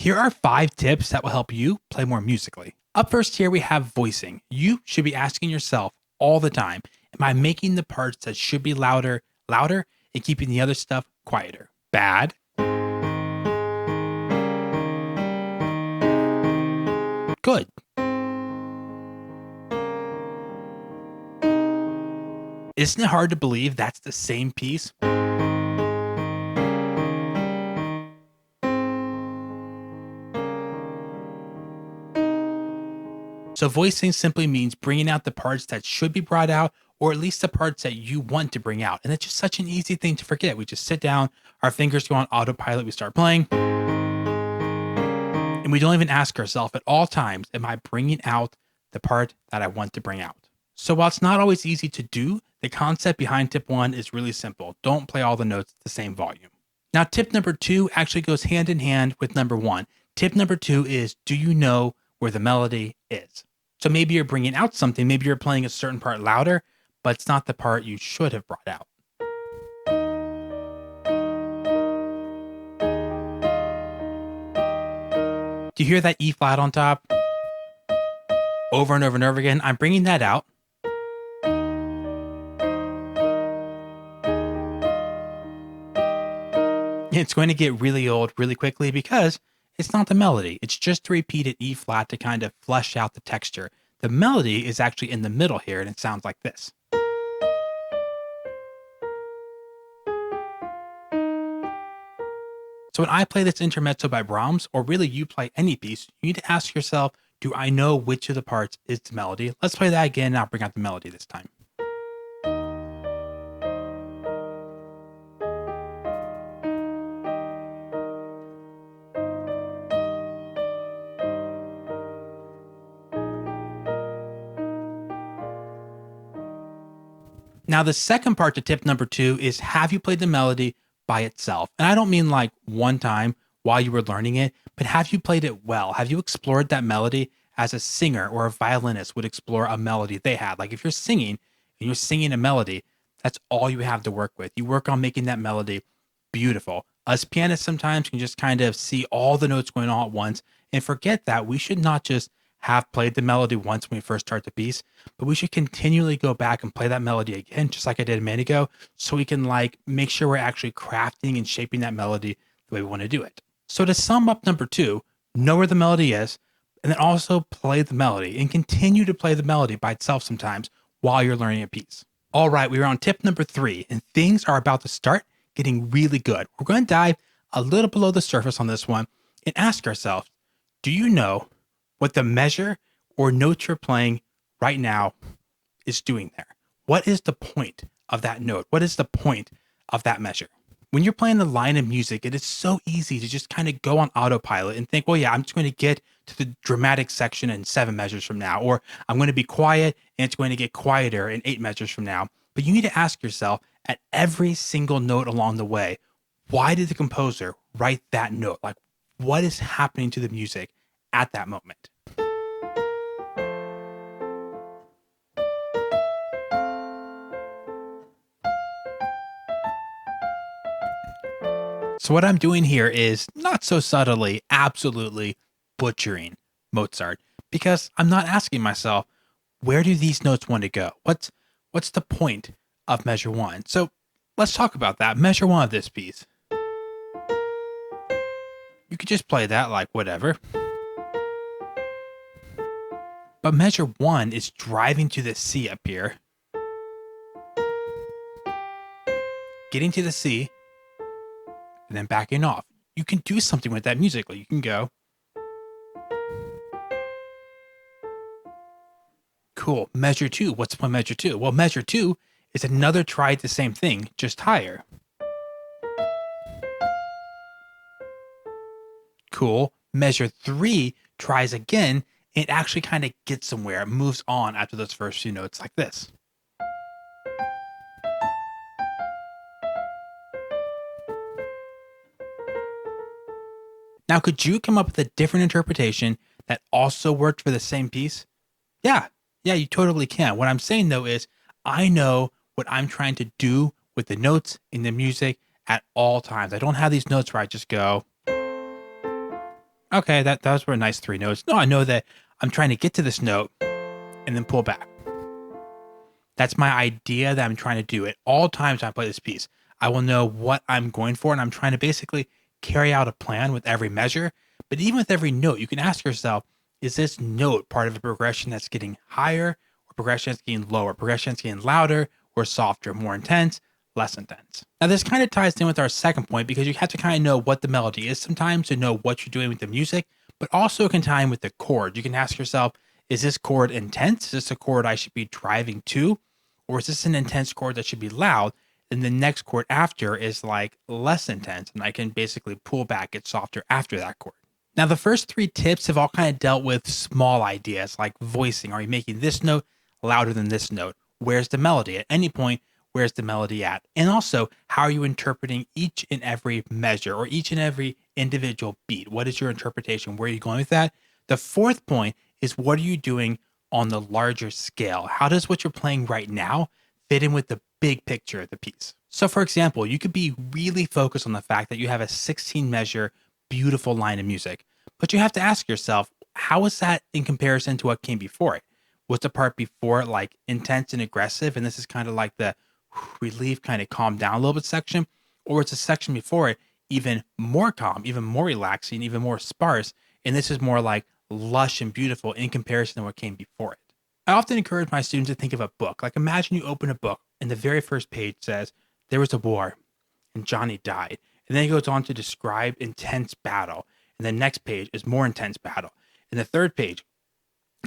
Here are 5 tips that will help you play more musically. Up first here we have voicing. You should be asking yourself all the time, am I making the parts that should be louder, louder and keeping the other stuff quieter? Bad? Good. Isn't it hard to believe that's the same piece? So voicing simply means bringing out the parts that should be brought out, or at least the parts that you want to bring out. And it's just such an easy thing to forget. We just sit down, our fingers go on autopilot, we start playing, and we don't even ask ourselves at all times, am I bringing out the part that I want to bring out? So while it's not always easy to do, the concept behind tip 1 is really simple. Don't play all the notes at the same volume. Now, tip number 2 actually goes hand in hand with number 1. Tip number 2 is, do you know where the melody is? So maybe you're bringing out something, maybe you're playing a certain part louder, but it's not the part you should have brought out. Do you hear that E flat on top? Over and over and over again, I'm bringing that out. It's going to get really old really quickly because it's not the melody. It's just to repeat an E flat to kind of flesh out the texture. The melody is actually in the middle here and it sounds like this. So when I play this intermezzo by Brahms, or really you play any piece, you need to ask yourself, do I know which of the parts is the melody? Let's play that again and I'll bring out the melody this time. Now, the second part to tip number 2 is, have you played the melody by itself? And I don't mean like one time while you were learning it, but have you played it well? Have you explored that melody as a singer or a violinist would explore a melody they had? Like if you're singing and you're singing a melody, that's all you have to work with. You work on making that melody beautiful. Us pianists sometimes can just kind of see all the notes going on at once and forget that we should not just have played the melody once when we first start the piece, but we should continually go back and play that melody again, just like I did a minute ago, so we can like make sure we're actually crafting and shaping that melody the way we want to do it. So to sum up number 2, know where the melody is, and then also play the melody and continue to play the melody by itself sometimes while you're learning a piece. All right, we are on tip number 3, and things are about to start getting really good. We're going to dive a little below the surface on this one and ask ourselves, do you know what the measure or note you're playing right now is doing there? What is the point of that note? What is the point of that measure? When you're playing a line of music, it is so easy to just kind of go on autopilot and think, well, yeah, I'm just going to get to the dramatic section in 7 measures from now, or I'm going to be quiet and it's going to get quieter in 8 measures from now. But you need to ask yourself at every single note along the way, why did the composer write that note? Like, what is happening to the music at that moment? So what I'm doing here is not so subtly, absolutely butchering Mozart, because I'm not asking myself, where do these notes want to go? What's the point of measure 1? So let's talk about that. Measure 1 of this piece. You could just play that like whatever. But measure 1 is driving to the C up here, getting to the C, and then backing off. You can do something with that musically. You can go, cool, measure 2. What's the point of measure 2? Well, measure 2 is another try at the same thing, just higher. Cool. Measure 3 tries again, and it actually kind of gets somewhere. It moves on after those first few notes like this. Now, could you come up with a different interpretation that also worked for the same piece? Yeah, you totally can. What I'm saying though is, I know what I'm trying to do with the notes in the music at all times. I don't have these notes where I just go, Okay, those were nice three notes. No, I know that I'm trying to get to this note and then pull back. That's my idea that I'm trying to do at all times I play this piece. I will know what I'm going for, and I'm trying to basically carry out a plan with every measure. But even with every note, you can ask yourself, is this note part of a progression that's getting higher, or progression that's getting lower, progression that's getting louder or softer, more intense, less intense? Now, this kind of ties in with our second point because you have to kind of know what the melody is sometimes to know what you're doing with the music, but also it can tie in with the chord. You can ask yourself, is this chord intense? Is this a chord I should be driving to? Or is this an intense chord that should be loud? And the next chord after is like less intense, and I can basically pull back, get softer after that chord. Now, the first three tips have all kind of dealt with small ideas like voicing. Are you making this note louder than this note? Where's the melody? At any point, where's the melody at? And also, how are you interpreting each and every measure or each and every individual beat? What is your interpretation? Where are you going with that? The fourth point is what are you doing on the larger scale? How does what you're playing right now fit in with the big picture of the piece? So, for example, you could be really focused on the fact that you have a 16 measure, beautiful line of music, but you have to ask yourself, how is that in comparison to what came before it? Was the part before it like intense and aggressive? And this is kind of like the relief, kind of calm down a little bit section, or it's a section before it even more calm, even more relaxing, even more sparse. And this is more like lush and beautiful in comparison to what came before it. I often encourage my students to think of a book. Like imagine you open a book and the very first page says, there was a war and Johnny died. And then he goes on to describe intense battle. And the next page is more intense battle. And the third page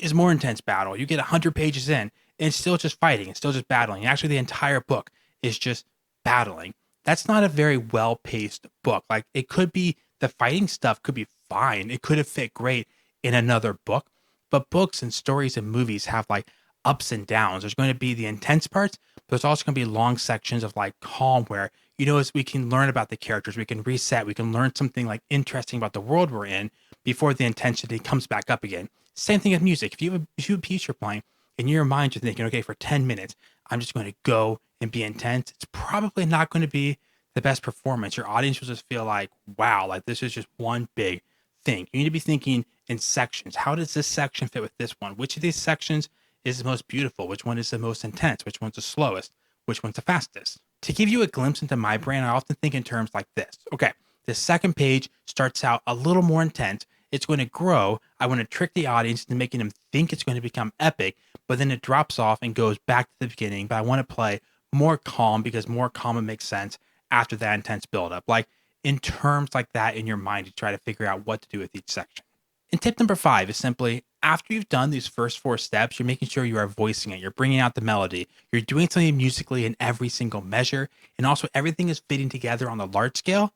is more intense battle. You get 100 pages in and it's still just fighting. It's still just battling. And actually the entire book is just battling. That's not a very well-paced book. Like it could be, the fighting stuff could be fine. It could have fit great in another book, but books and stories and movies have like ups and downs. There's going to be the intense parts, but there's also going to be long sections of like calm where, you know, as we can learn about the characters, we can reset, we can learn something like interesting about the world we're in before the intensity comes back up again. Same thing with music. If you have a piece you're playing in your mind, you're thinking, okay, for 10 minutes, I'm just going to go and be intense. It's probably not going to be the best performance. Your audience will just feel like, wow, like this is just one big thing. You need to be thinking in sections. How does this section fit with this one? Which of these sections is the most beautiful? Which one is the most intense? Which one's the slowest? Which one's the fastest? To give you a glimpse into my brain, I often think in terms like this. Okay, the second page starts out a little more intense. It's going to grow. I want to trick the audience into making them think it's going to become epic, but then it drops off and goes back to the beginning. But I want to play more calm because more calm makes sense after that intense buildup. Like in terms like that in your mind to try to figure out what to do with each section. And tip number 5 is simply after you've done these first 4 steps, you're making sure you are voicing it. You're bringing out the melody. You're doing something musically in every single measure. And also everything is fitting together on the large scale.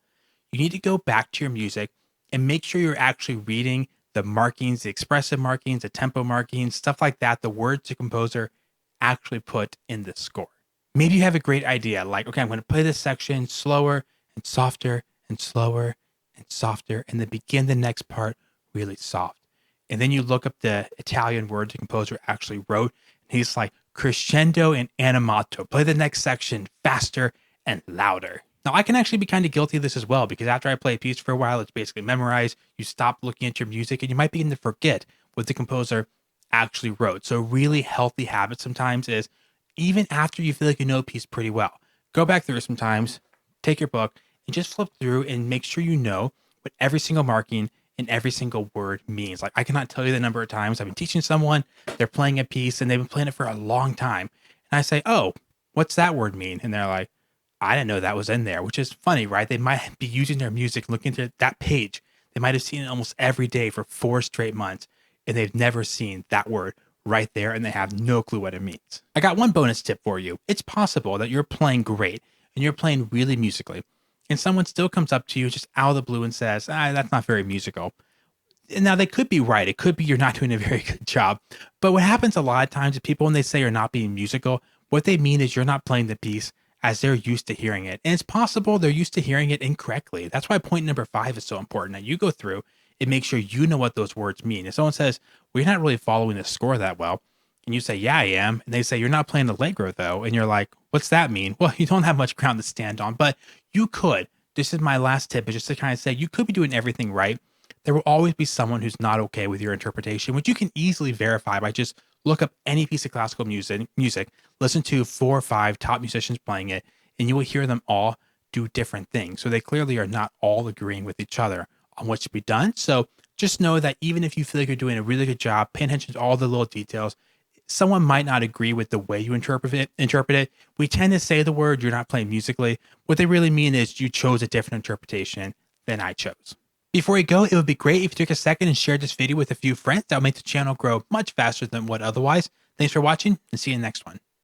You need to go back to your music and make sure you're actually reading the markings, the expressive markings, the tempo markings, stuff like that, the words the composer actually put in the score. Maybe you have a great idea like, okay, I'm going to play this section slower and softer and slower and softer, and then begin the next part really soft. And then you look up the Italian word the composer actually wrote, and he's like crescendo and animato. Play the next section faster and louder. Now, I can actually be kind of guilty of this as well, because after I play a piece for a while, it's basically memorized. You stop looking at your music and you might begin to forget what the composer actually wrote. So a really healthy habit sometimes is even after you feel like you know a piece pretty well, go back through it sometimes, take your book and just flip through and make sure you know what every single marking and every single word means. Like I cannot tell you the number of times I've been teaching someone, they're playing a piece and they've been playing it for a long time. And I say, oh, what's that word mean? And they're like, I didn't know that was in there, which is funny, right? They might be using their music, looking through that page. They might have seen it almost every day for 4 straight months, and they've never seen that word right there, and they have no clue what it means. I got one bonus tip for you. It's possible that you're playing great, and you're playing really musically, and someone still comes up to you just out of the blue and says, that's not very musical. And now they could be right. It could be you're not doing a very good job. But what happens a lot of times is people, when they say you're not being musical, what they mean is you're not playing the piece as they're used to hearing it. And it's possible they're used to hearing it incorrectly. That's why point number 5 is so important. That you go through and make sure you know what those words mean. If someone says, well, you're not really following the score that well, and you say, yeah, I am. And they say, you're not playing Allegro though. And you're like, what's that mean? Well, you don't have much ground to stand on, but you could. This is my last tip, is just to kind of say, you could be doing everything right. there will always be someone who's not okay with your interpretation, which you can easily verify by just look up any piece of classical music, listen to 4 or 5 top musicians playing it, and you will hear them all do different things. So they clearly are not all agreeing with each other on what should be done. So just know that even if you feel like you're doing a really good job, paying attention to all the little details, someone might not agree with the way you interpret it. We tend to say the word "you're not playing musically." What they really mean is you chose a different interpretation than I chose. Before you go, it would be great if you took a second and shared this video with a few friends. That would make the channel grow much faster than what otherwise. Thanks for watching, and see you in the next one.